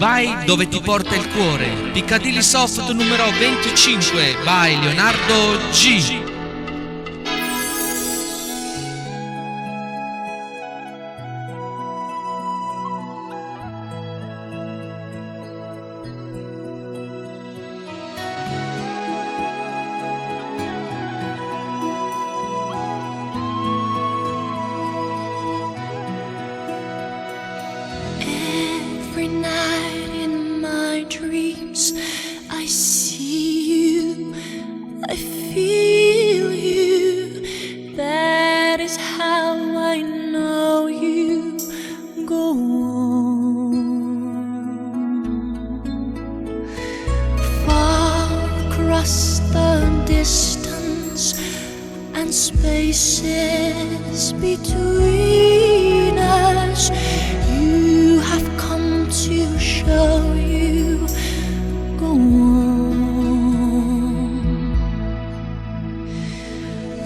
Vai dove ti porta il cuore. Piccadilly Soft numero 25 by Leonardo G. Every night in my dreams, I see you, I feel you. That is how I know you. Go on. Far across the distance and spaces between us, you have come to show you. Go on.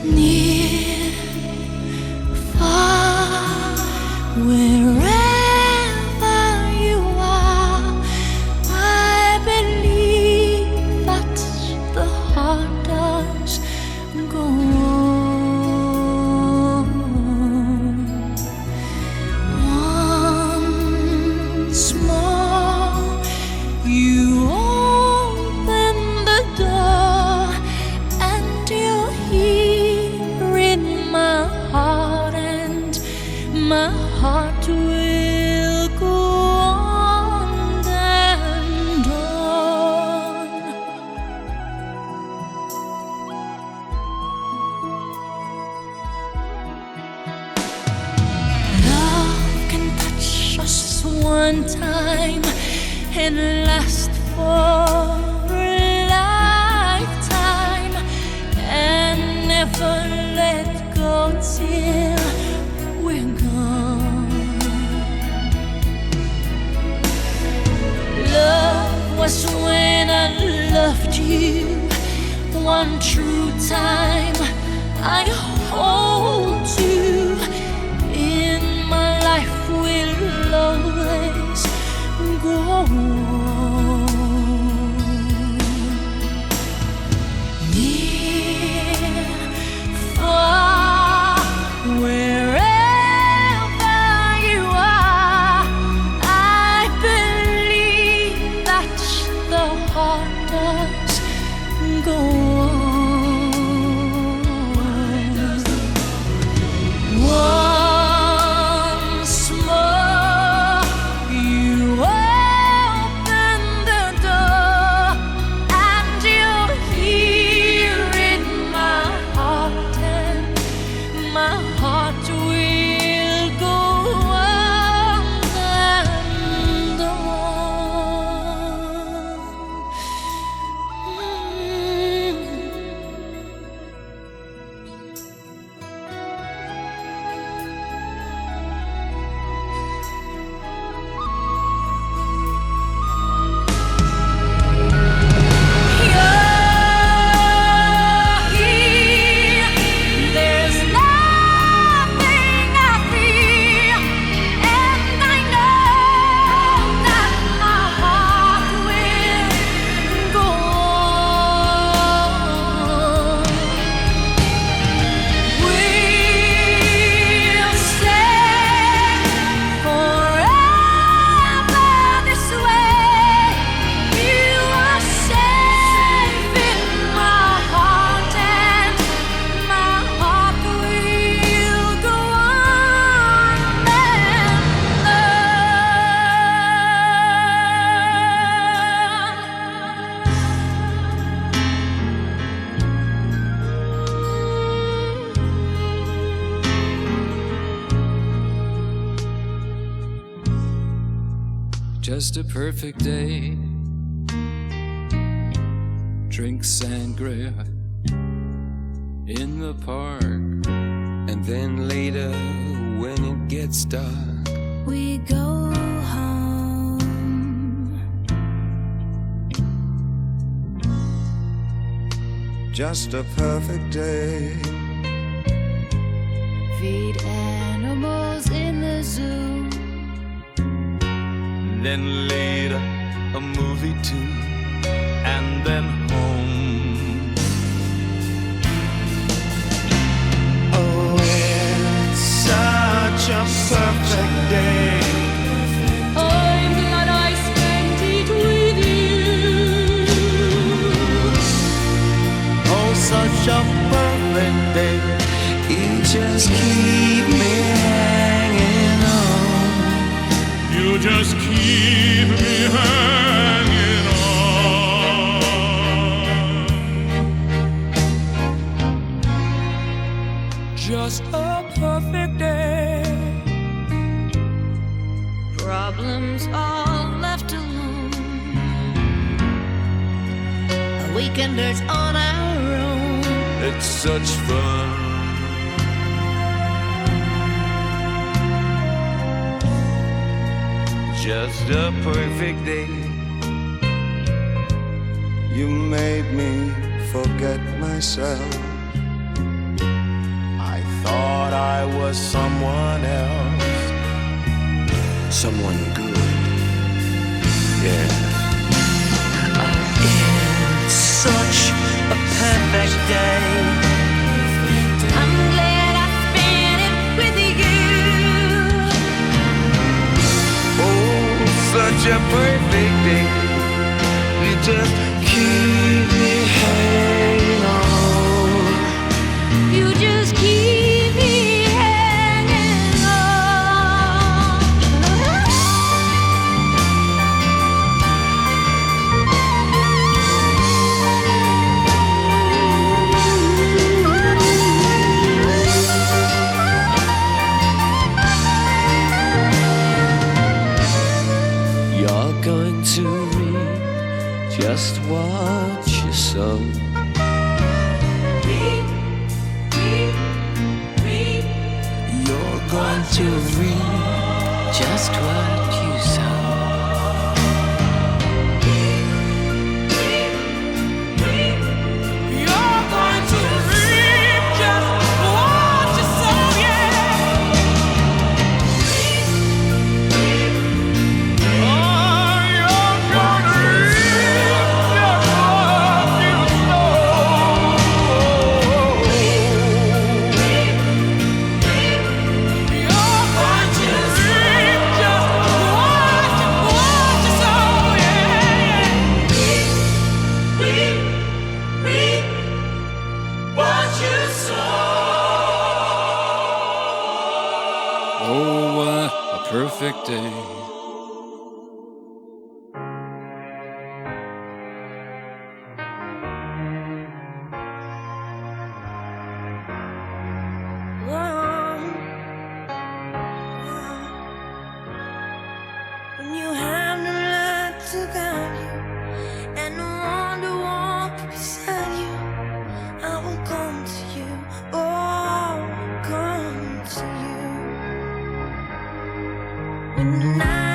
Near, far, wherever you are, I believe that the heart does. Go on. Once more, you open the door, and you're here in my heart, and my heart will go on and on. Love can touch us one time and last for a lifetime, and never let go till we're gone. Love was when I loved you one true time. I hold you in my life, will always go on. Near, far, wherever you are, I believe that the heart does go on. Once more, you open the door, and you're here in my heart, and my heart will go on and on. There's nothing I feel, and I know that my heart will go on. We'll stay forever this way. You are safe in my heart, and my heart will go on and on. Just a perfect day. Drink sangria in the park. And then later, when it gets dark, We go home. just a perfect day. Feed animals in the zoo. then later a movie too, and then home. Oh, it's such a perfect day. I'm glad I spent it with you. Oh, such a perfect day. You just keep me hanging on. You just keep me hanging on. Just a perfect day. Problems all left alone. Weekenders on our own. It's such fun. Just a perfect day. You made me forget myself. I thought I was someone else. Someone good. Yeah. It's such a perfect day. I'm glad I spent it with you. Oh, such a perfect day. You just keep me hanging on. You just keep me hanging on. You're going to reap just what you sow. You're going to reap just what you sow. You're going to reap just what you sow, yeah. Oh, you're going to reap just what you sow. You're going to reap just what you sow, yeah. Reap what you sow. Oh, what a perfect day. When you have no light to guide you and no one to walk beside you, I will come to you, oh, come to you. When the night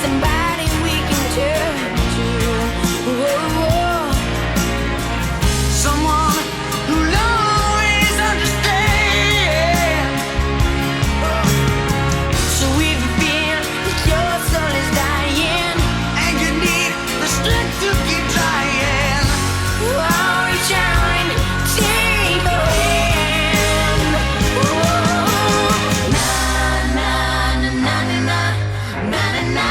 somebody we can turn to. Whoa. Someone who'll always understand. So if you feel that your soul is dying and you need the strength to keep trying, oh, reach out and take a hand. Oh, na na na na na na na na.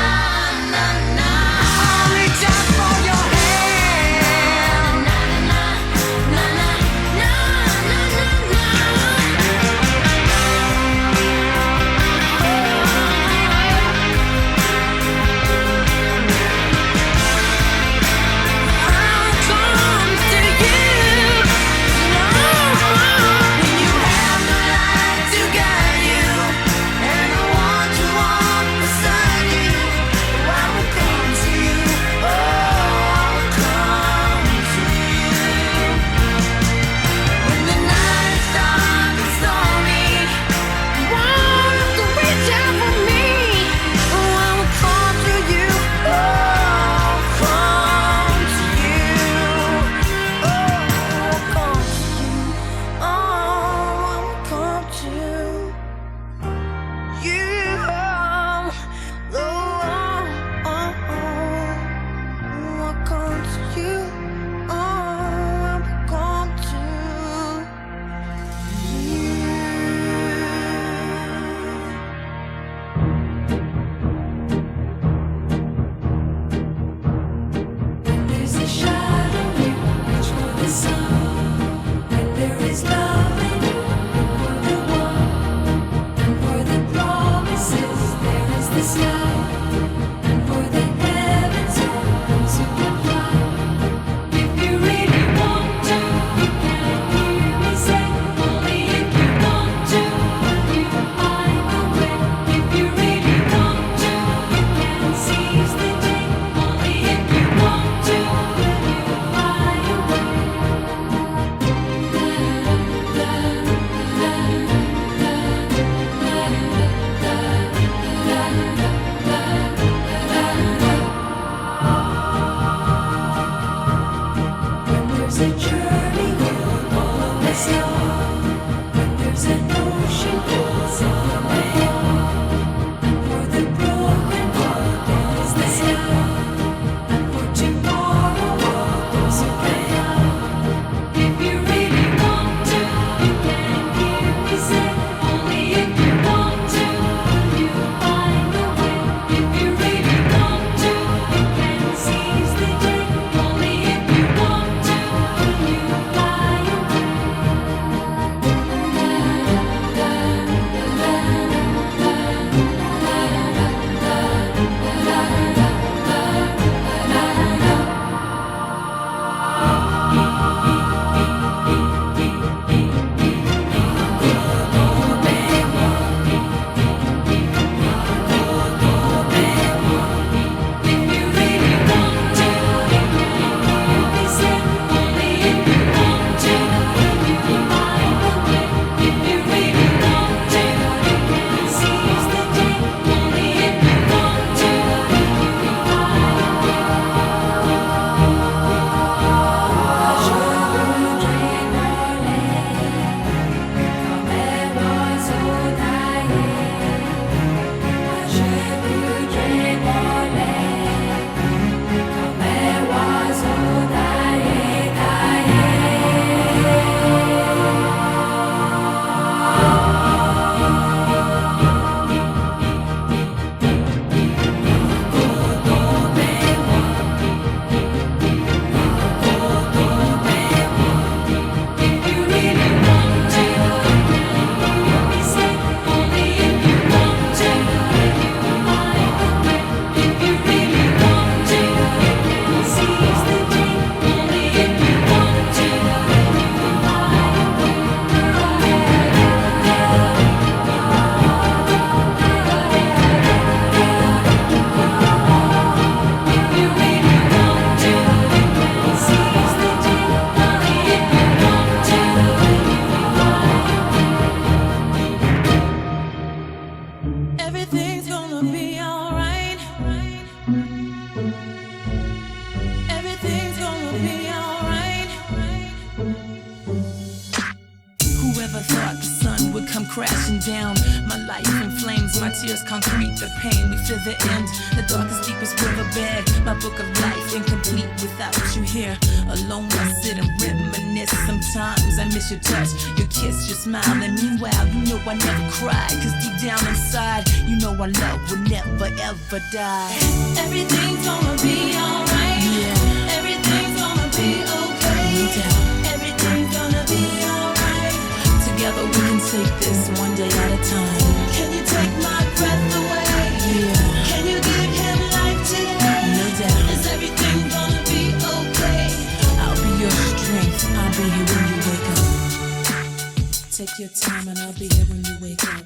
crashing down. My life in flames, my tears concrete, the pain, we feel the end. The darkest, deepest riverbed, my book of life incomplete without you here. Alone I sit and reminisce. Sometimes I miss your touch, your kiss, your smile. And meanwhile, you know I never cry, cause deep down inside, you know our love will never ever die. Everything's gonna be alright. Yeah. Everything's gonna be okay. No doubt. Everything's gonna be alright. Together we can take this one day at a time. Can you take my breath away? Yeah. Can you give him life today? No doubt. Is everything gonna be okay? I'll be your strength. I'll be here when you wake up. Take your time and I'll be here when you wake up.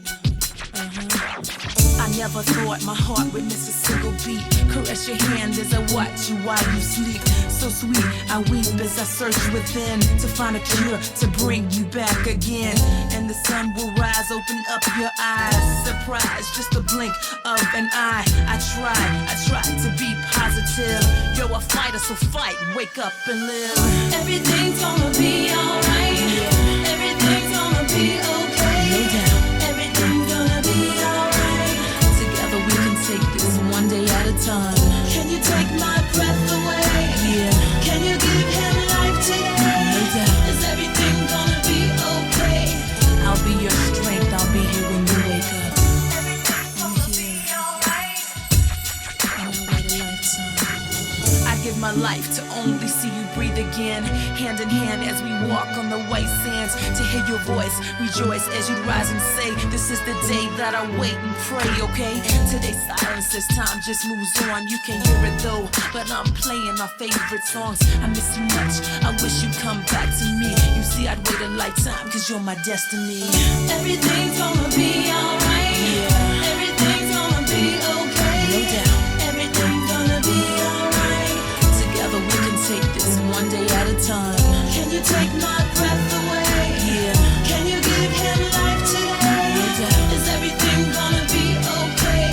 I never thought my heart would miss a single beat. Caress your hand as I watch you while you sleep. So sweet, I weep as I search within to find a cure to bring you back again. And the sun will rise, open up your eyes. Surprise, just a blink of an eye. I tried to be positive. You're a fighter, so fight, wake up and live. Everything's gonna be alright. Yeah. Everything's gonna be okay. No doubt. Everything's gonna be alright. Together we can take this one day at a time. Can you take my breath away? Yeah. Can you give him life today? No doubt. Is everything gonna be okay? I'll be your strength. I'll be here when you wake up. Everything's gonna be alright. I know what a lifetime. I give my life to only see you breathe again. Hand in hand as we walk on the white sands. To hear your voice, rejoice as you rise and say, this is the day that I wait and pray, okay? Today's silence as time just moves on. You can hear it though, but I'm playing our favorite songs. I miss you much, I wish you'd come back to me. You see, I'd wait a lifetime, cause you're my destiny. Everything's gonna be alright. Yeah. Everything's gonna be okay. No doubt. Everything's gonna be alright. Together we can take this one day at a time. Can you take my breath away? Yeah. Can you give him life today? No doubt. Is everything gonna be okay?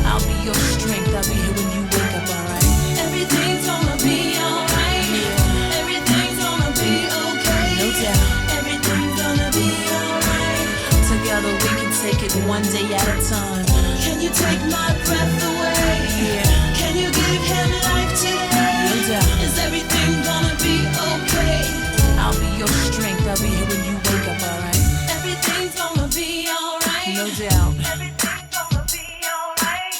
I'll be your strength. I'll be here when you wake up, alright? Everything's gonna be alright. Yeah. Everything's gonna be okay. No doubt. Everything's gonna be alright. Together we can take it one day at a time. Can you take my breath away? Yeah. Can you give him life today? No doubt. Is everything gonna be okay? I'll be your strength. I'll be here when you wake up, alright? Everything's gonna be alright. No doubt. Everything's gonna be alright.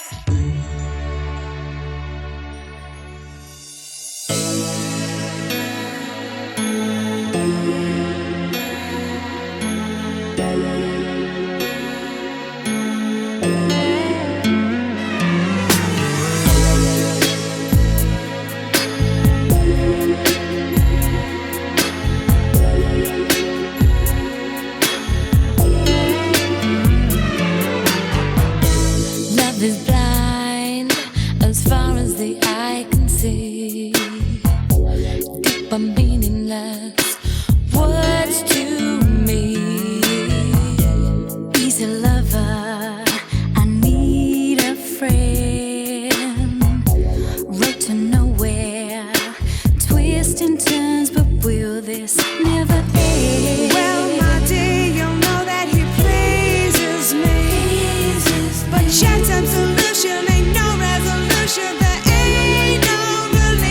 Love is blind as far as the eye can see. Deep and meaningless words to me. Easy lover, I need a friend. Road to nowhere, twists and turns, but will this never end? Well, my dear, you'll know that he pleases me. But chance and solution ain't no resolution. There ain't no relief.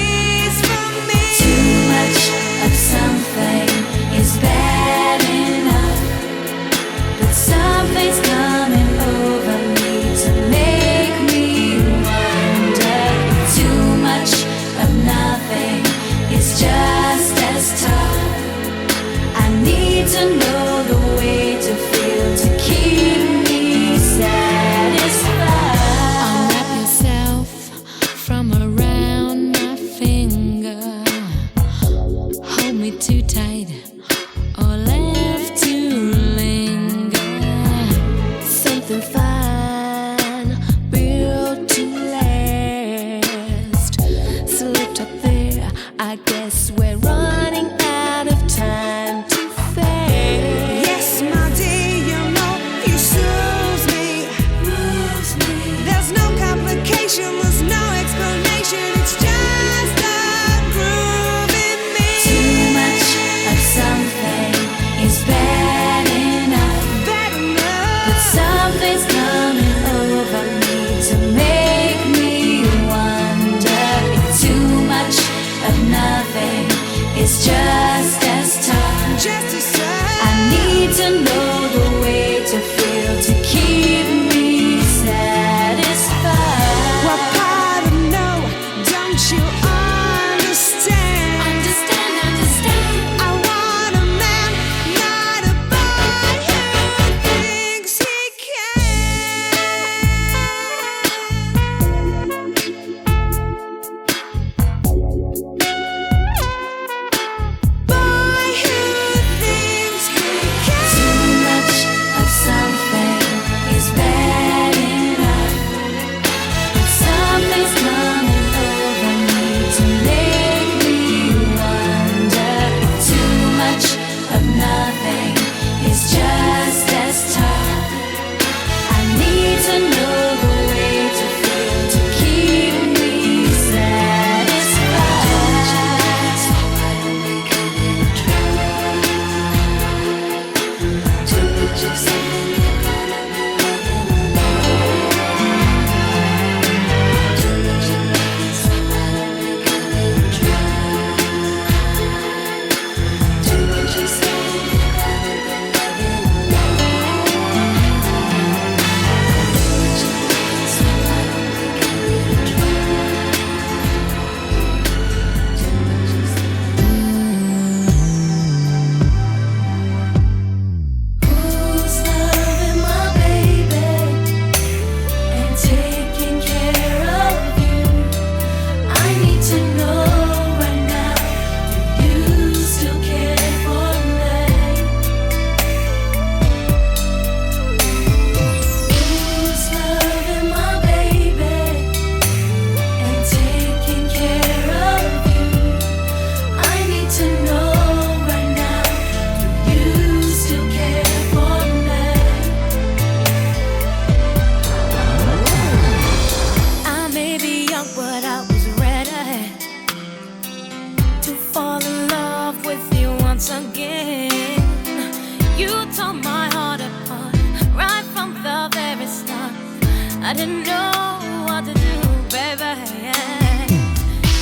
I didn't know what to do, baby.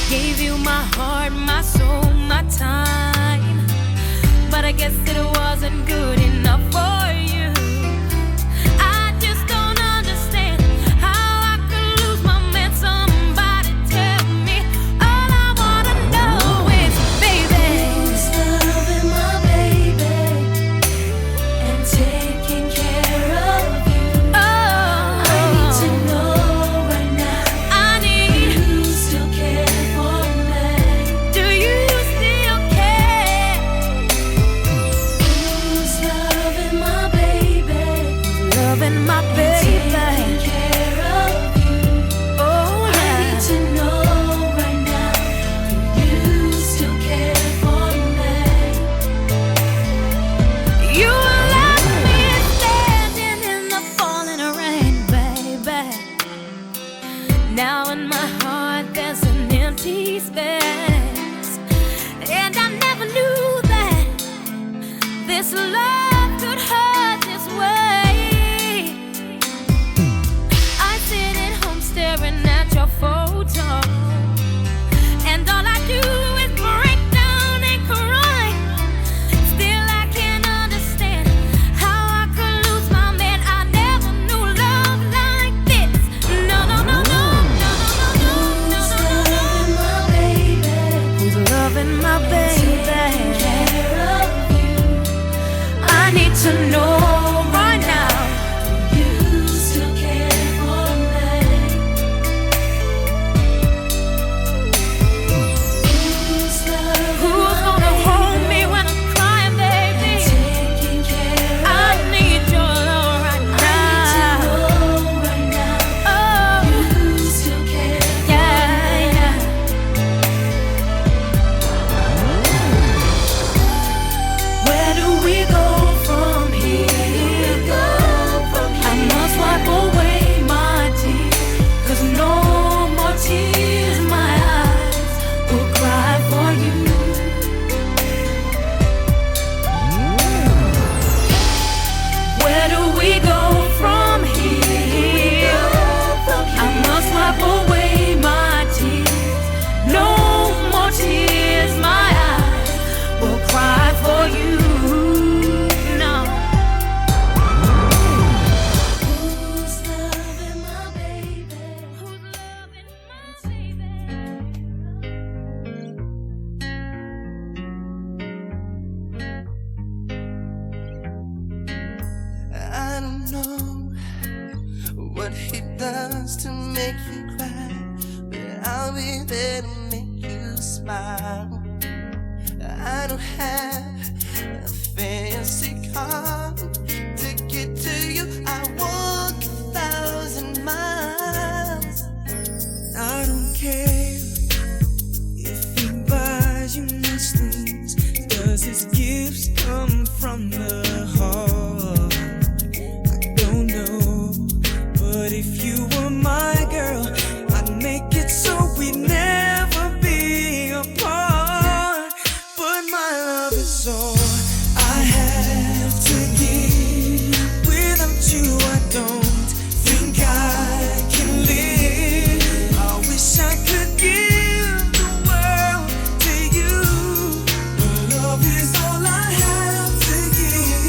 Gave you my heart, my soul, my time, but I guess it wasn't good enough for you. I just don't understand how I could lose my man. Somebody tell me. All I wanna know is, baby, who's loving my baby and taking care of you? Oh, I need to know right now. I need. Do you still care for me? Do you still care? Who's loving my baby? Loving my baby. Taking care of you. Oh, yeah. I need to know right now. Do you still care for me? You left me standing in the falling rain, baby. Now in my heart there's an empty space, and I never knew that this love could hurt this way. I sit at home staring at your photo, and all I do is break down and cry. Still I can't understand how I could lose my man. I never knew love like this. No, no, no, no, no, no, no, no, no, no, no. Who's loving my baby? Taking care of you. I need to know right now. Do you still care for me? Who's gonna hold me when I'm crying, baby? Taking care of I need your love right now. I need to know right now. Oh, you still care? Yeah, yeah. Where do we go from here? I must wipe away my tears, 'cause no more tears my eyes will cry for you. Where do we go from here? I must wipe away my tears. No more tears my eyes will cry for you. No. Who's loving my baby? Who's loving my baby? I don't know what he does to make you cry, but I'll be there to make you smile. I don't have a fancy car to get to you. I walk 1,000 miles. I don't care if he buys you nice things. Does his gifts come from the heart? I don't know, but if you were my girl, I'd make it so we'd never be apart. But my love is all I have to give. Without you, I don't think I can live. I wish I could give the world to you. But love is all I have to give.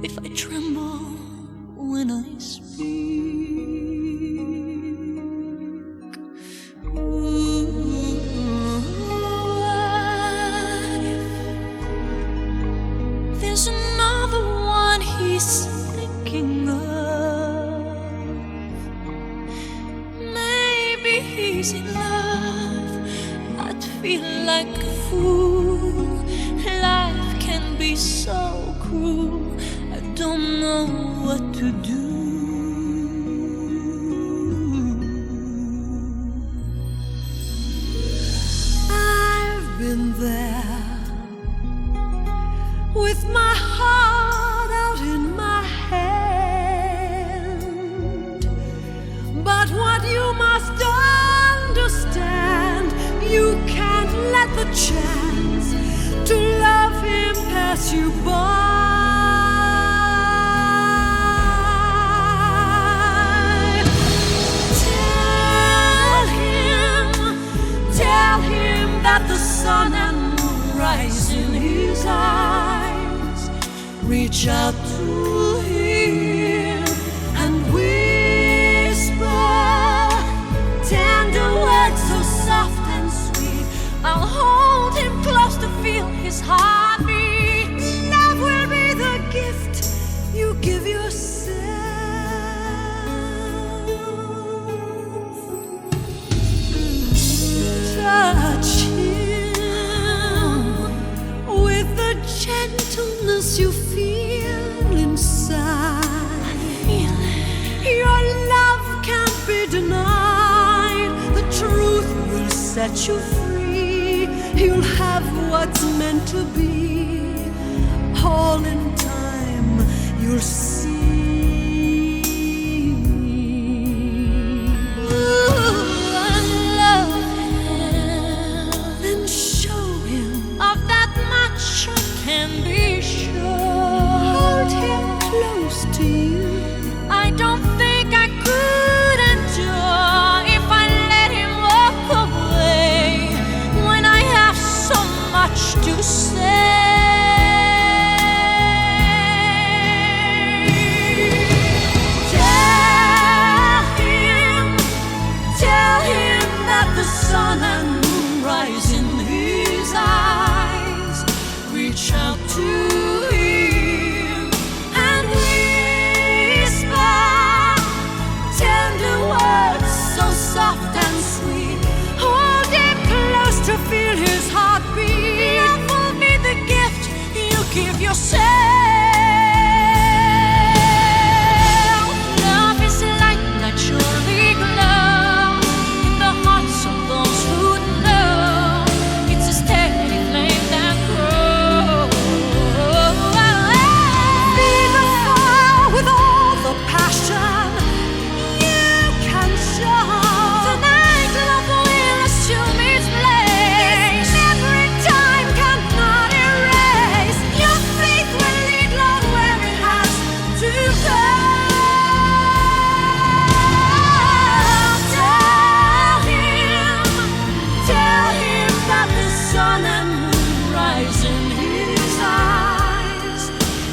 if I tremble when I speak. Ooh, what if there's another one he's thinking of? Maybe he's in love. I'd feel like a fool. Life can be so cruel. I don't know what to do. I've been there with my heart out in my hand. But what you must understand, you can't let the chance to love him pass you by. Tell him that the sun and moon rise in his eyes. Reach out to him and whisper tender words so soft and sweet. I'll hold him close to feel his heartbeat. Love will be the gift you give yourself. Touch him with the gentleness you feel inside. I feel it. Your love can't be denied. The truth will set you free. You'll have what's meant to be. All in time you'll see. Ooh, I love him. Then show him of that much I can be sure. Hold him close to you. I don't think I could endure if I let him walk away when I have so much to say. Tell him that the sun and moon rise in his eyes. Reach out to him and whisper tender words so soft and sweet. Hold him close to feel his heartbeat. Love will be the gift you give yourself. Love is like naturally glows in the hearts of those who know. It's a steady flame that grows. Feed the fire with all the passion you can show. Tonight love will assume its place. Every time cannot erase. Your faith will lead Lord where it has to go. Tell him that the sun and moon rise in his eyes.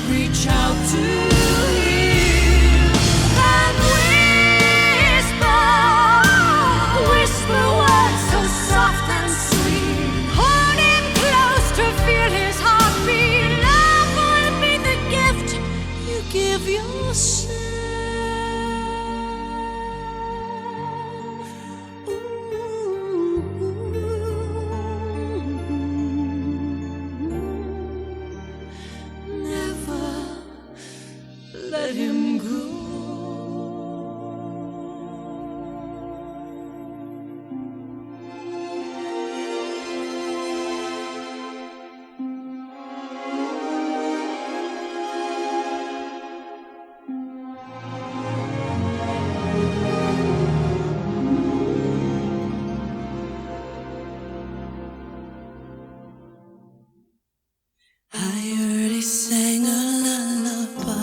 Reach out to him and whisper words so soft and sweet. Hold him close to feel his heartbeat. Love will be the gift you give yourself. Never let him go. I already sang a lullaby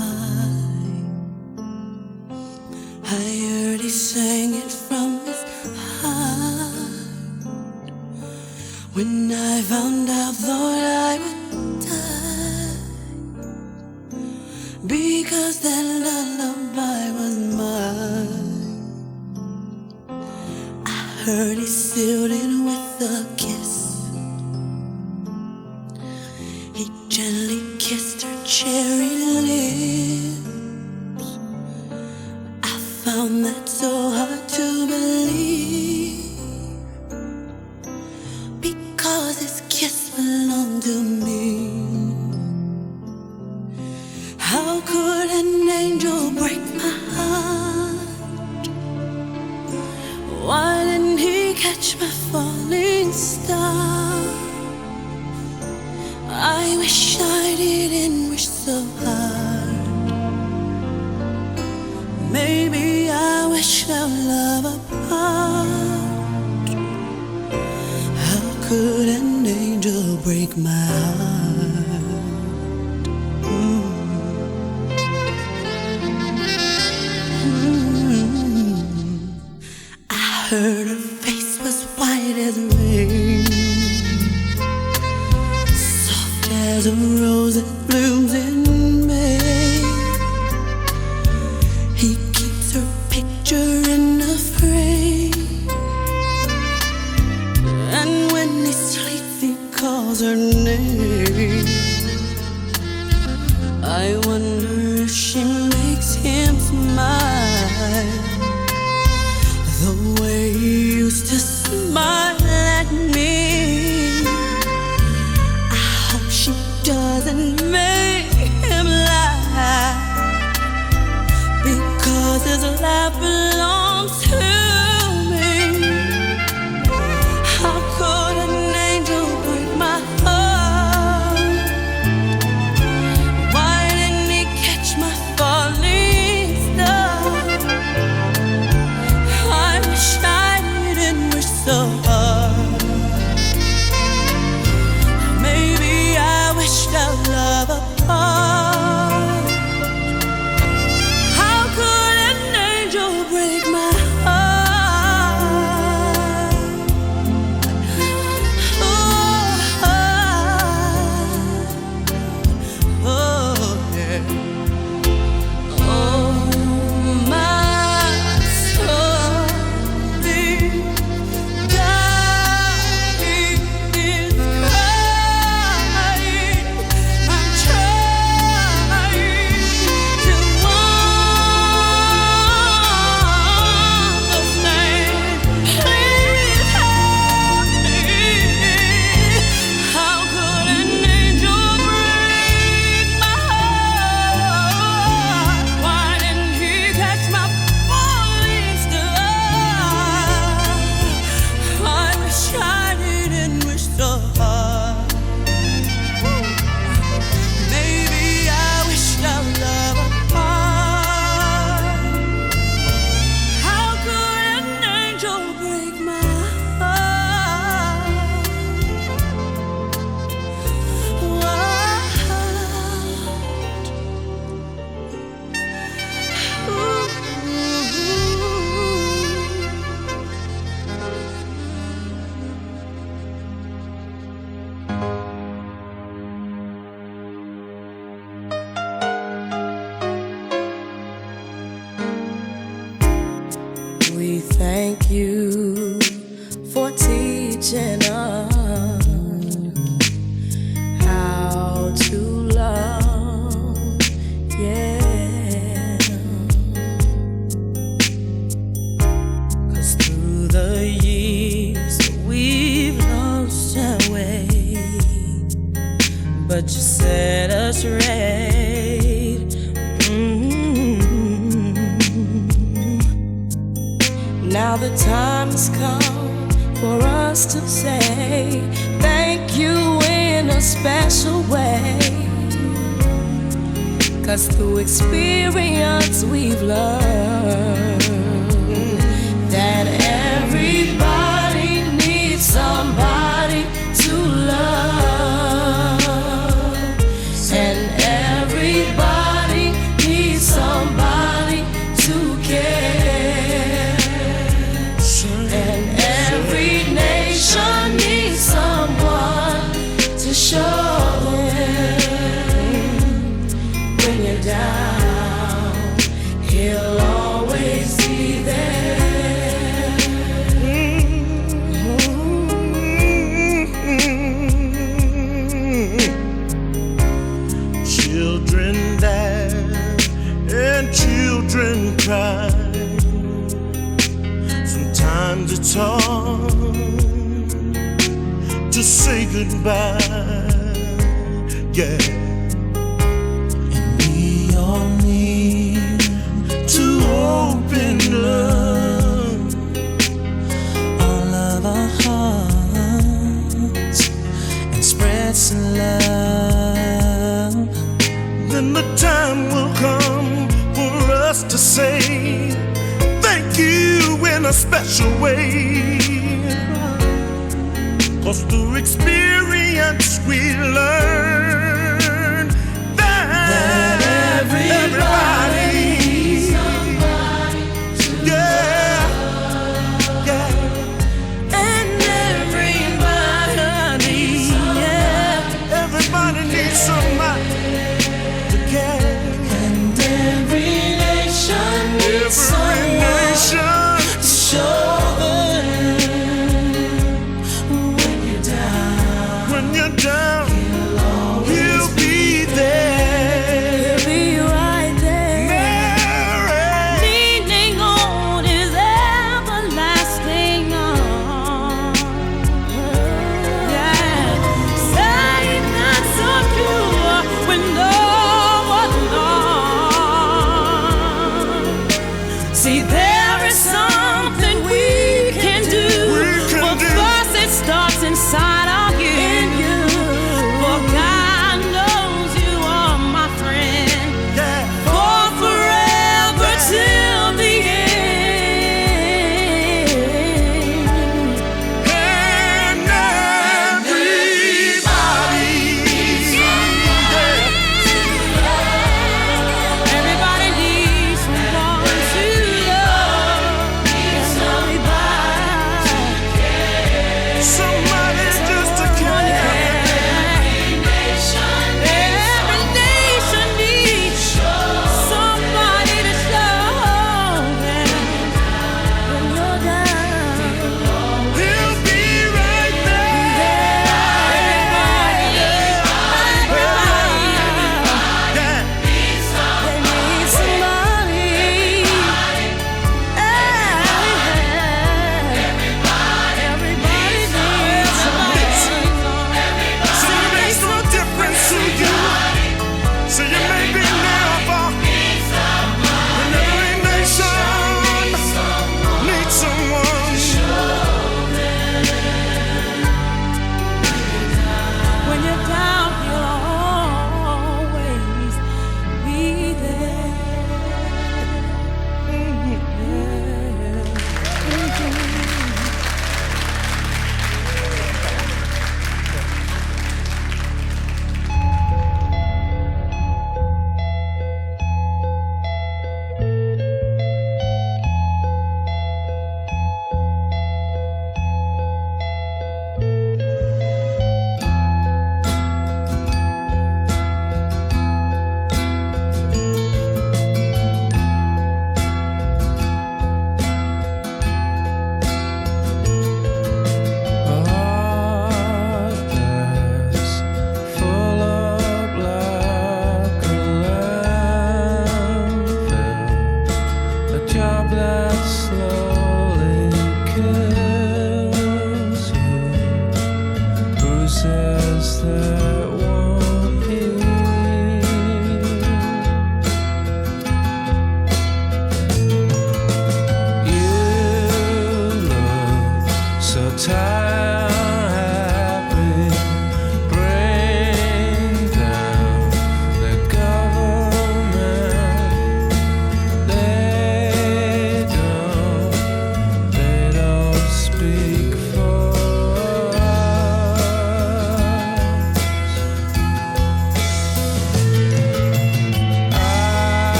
wishes that lullaby was mine. I heard he sealed it with a kiss. He gently kissed her cherry lips. I found that so hard to believe, because his kiss belonged to me. How could an angel break my heart? Why didn't he catch my falling star? I wish I didn't wish so hard. Maybe I wish our love apart. How could an angel break my heart? I heard her face was white as rain, as a rose that blooms in May. He keeps her picture in a frame, and when he sleeps he calls her name. I wonder if she makes him smile the way he used to smile at me. Doesn't make him laugh, because his laugh belongs to me. How could an angel break my heart? Why didn't he catch my falling star? I wish I didn't wish so hard. Maybe I wished our love apart. How could an angel break my heart? Oh, yeah. Oh, my soul is dying, is crying. I'm trying to understand. Please help me. How could an angel break my heart? Why didn't he catch my falling star? I wish I didn't wish so hard. Maybe I wished our love apart. How could an angel break my heart? We thank you for teaching us how to love, yeah. 'Cause through the years we've lost our way, but you set us right. Now the time has come for us to say thank you in a special way. 'Cause through experience we've learned that everybody needs somebody to love, and everybody needs somebody to care, and every nation needs someone to show them when you're down. children there and children cry. Sometimes it's hard to say goodbye, yeah. And we all need to open up all of our hearts and spread some love. Then the time will come for us to say thank you in a special way. 'Cause through experience we learn that everybody needs somebody to love. And everybody, everybody needs somebody to care. and every nation needs someone to show them when you're down. When you're down, he'll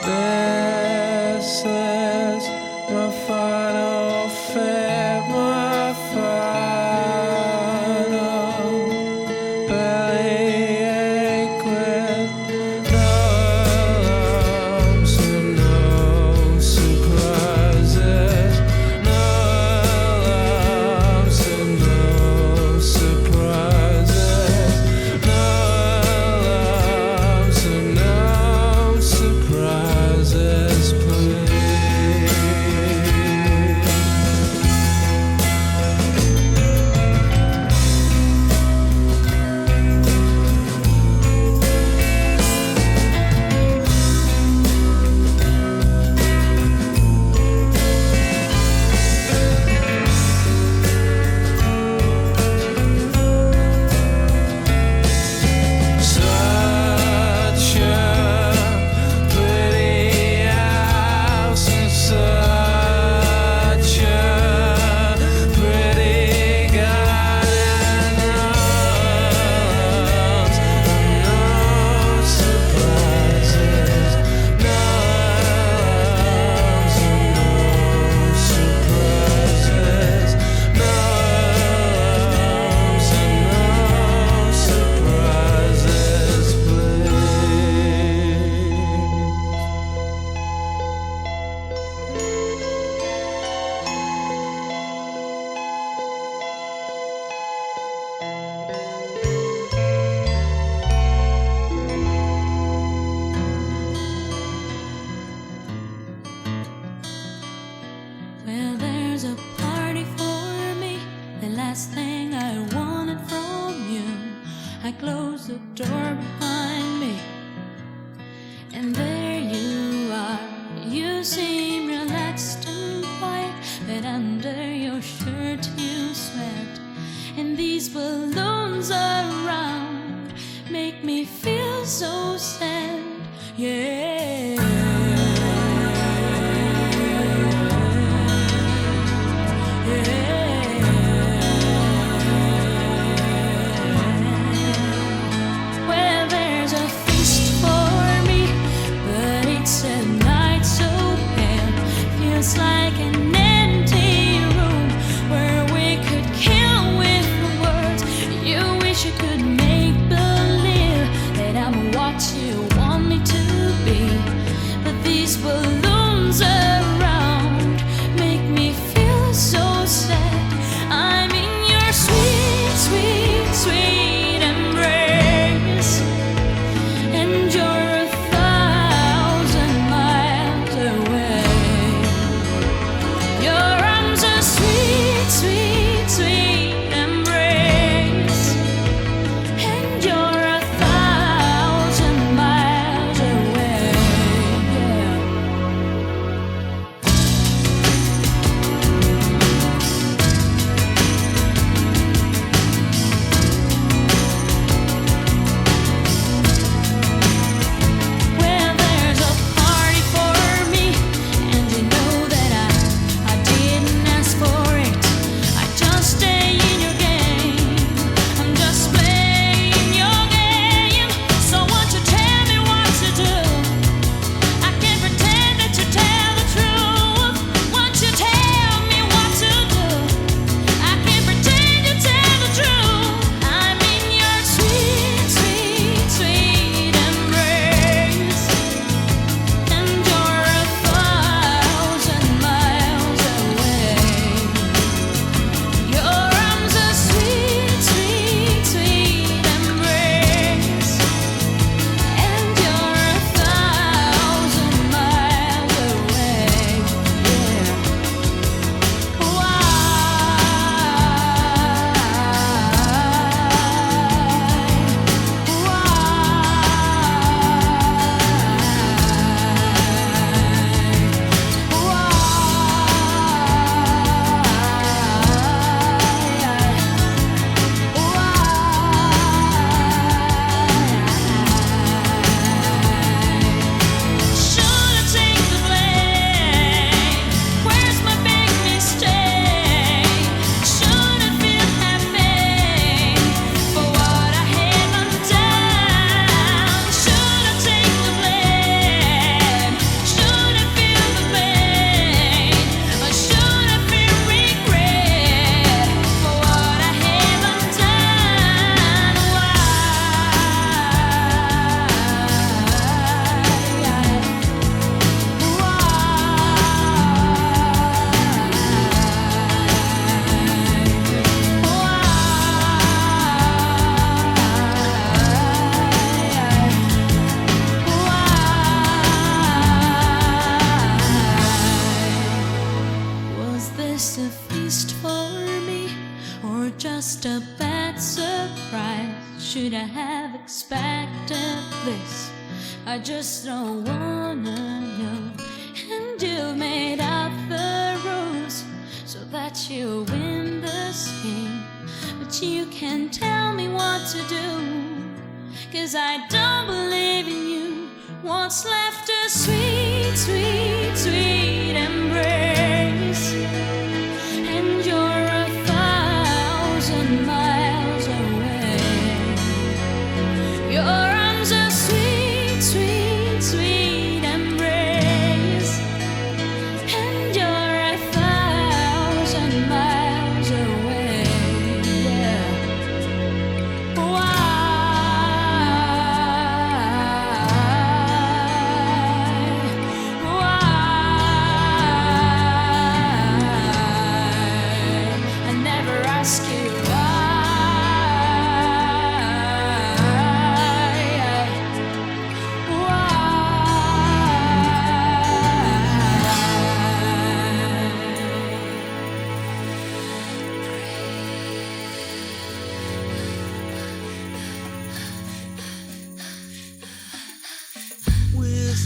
This is my final fate, my final bellyache with no alarms and no surprises, no alarms and no surprises, no alarms and no surprises, please. Such a pretty house and such a pretty garden, no surprises, no alarms and no surprises, no alarms and no surprises, please. Well, there's a party for me. The last thing I wanted from you. I closed the door behind me, and there you are. You seem relaxed and quiet, but under your shirt you sweat. And these balloons around make me feel so sad. Yeah. Well, there's a feast for me, but it's a night so pale. Feels like an empty room where we could kill with words. You wish you could make believe that I'm what you want me to be. I just don't wanna know. And you've made up the rules so that you win this game. But you can't tell me what to do, 'cause I don't believe in you. What's left a sweet, sweet, sweet embrace, and you're 1,000 miles away. Your arms are sweet, sweet, sweet embrace, and you're 1,000 miles away. Yeah. I never ask you With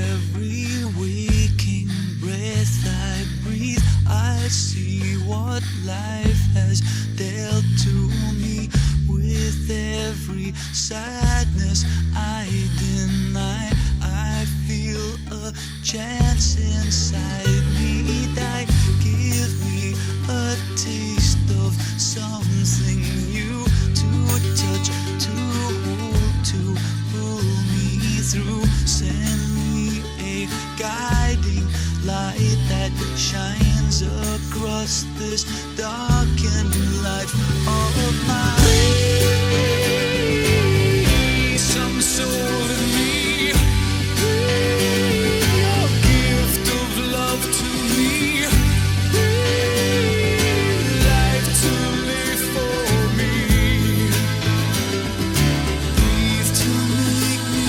every waking breath I breathe, I see what life has dealt to me. With every sadness I deny, I feel a chance inside me die. Give me a taste of something new to touch, to hold, to pull me through. Send me a guiding light that shines across this darkened life of mine. Some soul in me, your gift of love to me, life to live for me, breathe to make me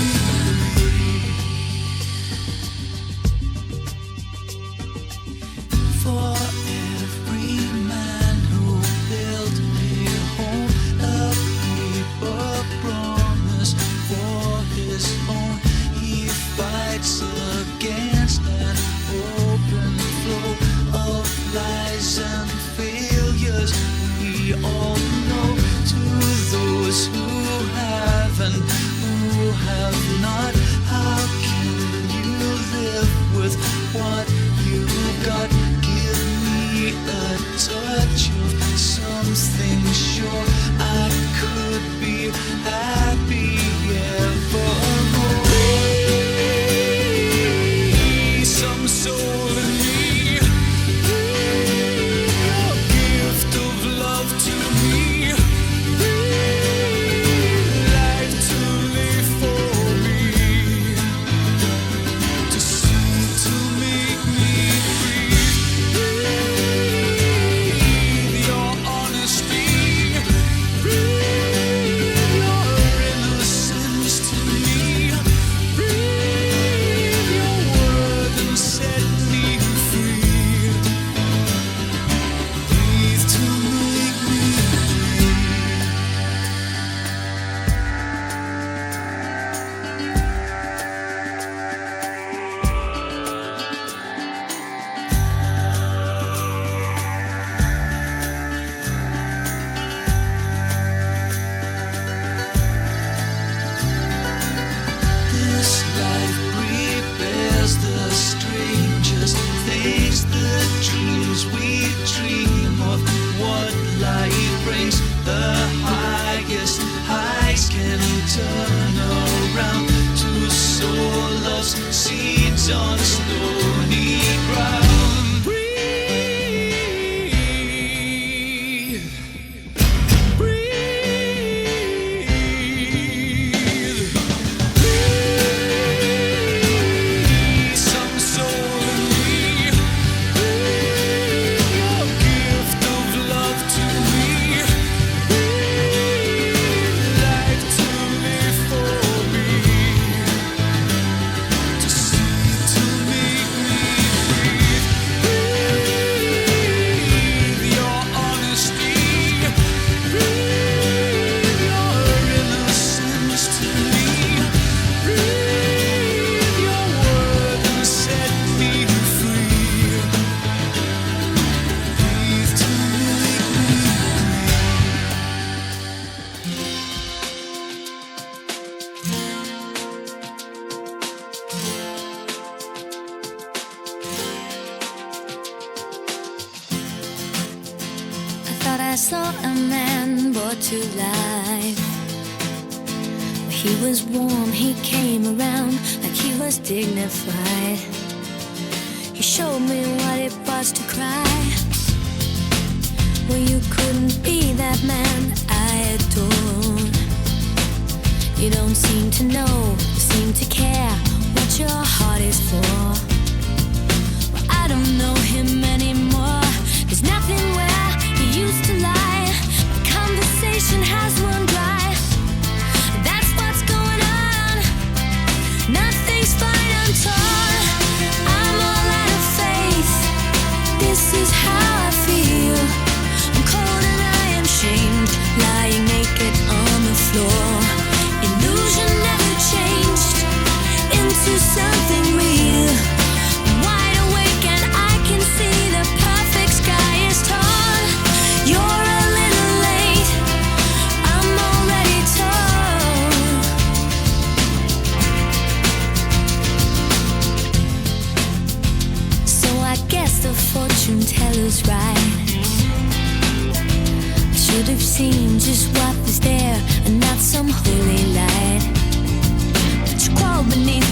for every man who built a home, a paper promise for his own. He fights against an open flow of lies and failures. We all know, to those who have and who have not, how can you live with what you got? Give me a touch of something sure. I could be happy evermore. Some soul in me, your gift of love to me, life to live for me, to see, to make me breathe. Your honesty, your innocence to me, your word and set me free. Breathe to make me breathe. This life prepares the strangest things, the dreams we dream of. What life brings, the highest highs can turn around to sow love's seeds on stony ground. Breathe, breathe. Some soul in me, your gift of love to me, life to live for me, to see, to make me breathe. I saw a man brought to life. He was warm, he came around like he was dignified. He showed me what it was to cry. Well, you couldn't be that man I adored. You don't seem to know, seem to care what your heart is for. Well, I don't know him anymore. There's nothing where he used to lie. My conversation has run dry. That's what's going on. Nothing's fine, I'm torn. I'm all out of faith. This is how I feel. I'm cold and I am shamed, lying naked on the floor. Illusion never changed into something real. I'm wide awake and I can see the perfect sky is torn. You're a little late, I'm already torn. So I guess the fortune teller's right. I should have seen just what was there and not some holy light. But you crawl beneath